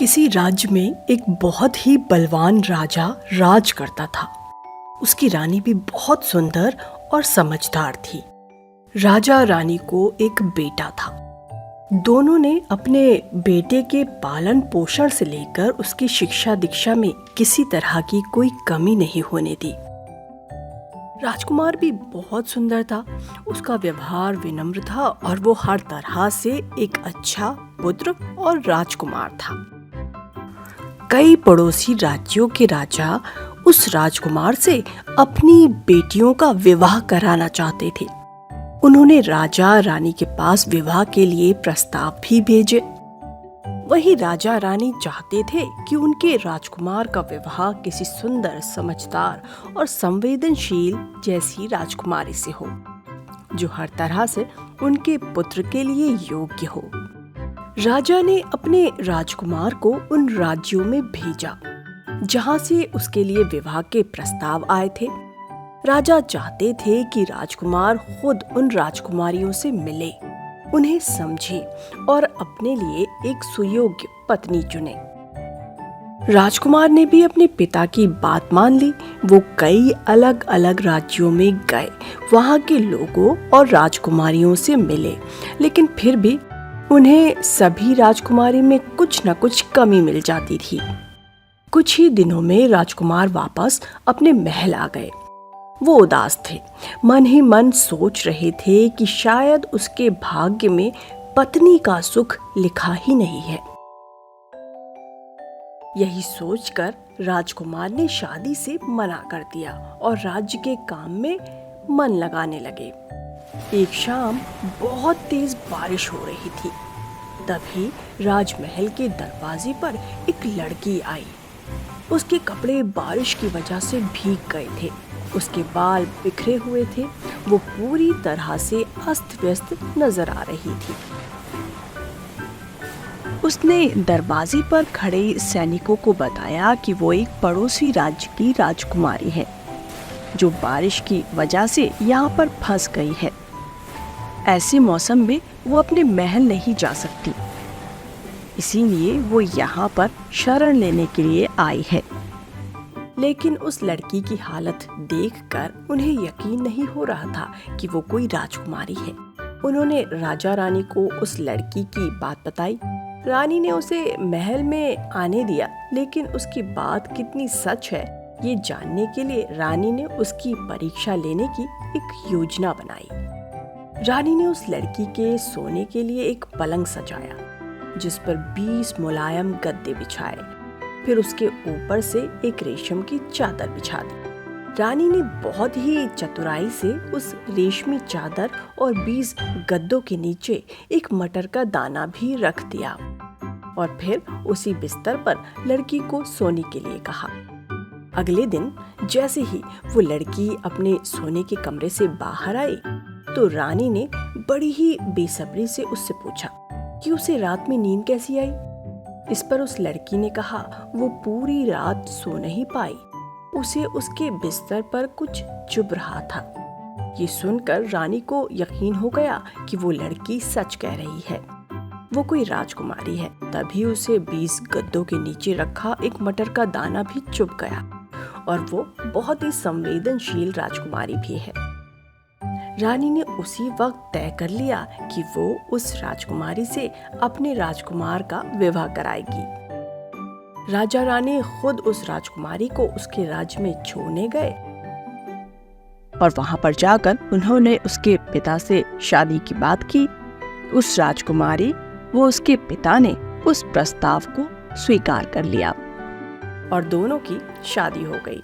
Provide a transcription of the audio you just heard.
किसी राज्य में एक बहुत ही बलवान राजा राज करता था। उसकी रानी भी बहुत सुंदर और समझदार थी। राजा रानी को एक बेटा था। दोनों ने अपने बेटे के पालन पोषण से लेकर उसकी शिक्षा दीक्षा में किसी तरह की कोई कमी नहीं होने दी। राजकुमार भी बहुत सुंदर था। उसका व्यवहार विनम्र था और वो हर तरह से एक अच्छा पुत्र और राजकुमार था। कई पड़ोसी राज्यों के राजा उस राजकुमार से अपनी बेटियों का विवाह कराना चाहते थे। उन्होंने राजा रानी के पास विवाह के लिए प्रस्ताव भी भेजे। वही राजा रानी चाहते थे कि उनके राजकुमार का विवाह किसी सुंदर, समझदार और संवेदनशील जैसी राजकुमारी से हो, जो हर तरह से उनके पुत्र के लिए योग्य हो। राजा ने अपने राजकुमार को उन राज्यों में भेजा जहां से उसके लिए विवाह के प्रस्ताव आए थे। राजा चाहते थे कि राजकुमार खुद उन राजकुमारियों से मिले, उन्हें समझे और अपने लिए एक सुयोग्य पत्नी चुने। राजकुमार ने भी अपने पिता की बात मान ली। वो कई अलग अलग राज्यों में गए, वहां के लोगों और राजकुमारियों से मिले, लेकिन फिर भी उन्हें सभी राजकुमारी में कुछ न कुछ कमी मिल जाती थी। कुछ ही दिनों में राजकुमार वापस अपने महल आ गए। वो उदास थे, मन ही मन सोच रहे थे कि शायद उसके भाग्य में पत्नी का सुख लिखा ही नहीं है। यही सोचकर राजकुमार ने शादी से मना कर दिया और राज्य के काम में मन लगाने लगे। एक शाम बहुत तेज बारिश हो रही थी। तभी राजमहल के दरवाजे पर एक लड़की आई। उसके कपड़े बारिश की वजह से भीग गए थे, उसके बाल बिखरे हुए थे, वो पूरी तरह से अस्त व्यस्त नजर आ रही थी। उसने दरवाजे पर खड़े सैनिकों को बताया कि वो एक पड़ोसी राज्य की राजकुमारी है, जो बारिश की वजह से यहाँ पर फंस गई है। ऐसे मौसम में वो अपने महल नहीं जा सकती, इसीलिए वो यहाँ पर शरण लेने के लिए आई है। लेकिन उस लड़की की हालत देखकर उन्हें यकीन नहीं हो रहा था कि वो कोई राजकुमारी है। उन्होंने राजा रानी को उस लड़की की बात बताई। रानी ने उसे महल में आने दिया, लेकिन उसकी बात कितनी सच है ये जानने के लिए रानी ने उसकी परीक्षा लेने की एक योजना बनाई। रानी ने उस लड़की के सोने के लिए एक पलंग सजाया, जिस पर 20 मुलायम गद्दे बिछाए। फिर उसके ऊपर से एक रेशम की चादर बिछा दी। रानी ने बहुत ही चतुराई से उस रेशमी चादर और 20 गद्दों के नीचे एक मटर का दाना भी रख दिया और फिर उसी बिस्तर पर लड़की को सोने के लिए कहा। अगले दिन जैसे ही वो लड़की अपने सोने के कमरे से बाहर आई, तो रानी ने बड़ी ही बेसब्री से उससे पूछा कि उसे रात में नींद कैसी आई। इस पर उस लड़की ने कहा वो पूरी रात सो नहीं पाई, उसे उसके बिस्तर पर कुछ चुभ रहा था। ये सुनकर रानी को यकीन हो गया कि वो लड़की सच कह रही है, वो कोई राजकुमारी है। तभी उसे 20 गद्दों के नीचे रखा एक मटर का दाना भी चुभ गया और वो बहुत ही संवेदनशील राजकुमारी भी है। रानी ने उसी वक्त तय कर लिया कि वो उस राजकुमारी से अपने राजकुमार का विवाह कराएगी। राजा रानी खुद उस राजकुमारी को उसके राज्य में छोड़ने गए और वहां पर जाकर उन्होंने उसके पिता से शादी की बात की। उस राजकुमारी वो उसके पिता ने उस प्रस्ताव को स्वीकार कर लिया और दोनों की शादी हो गई।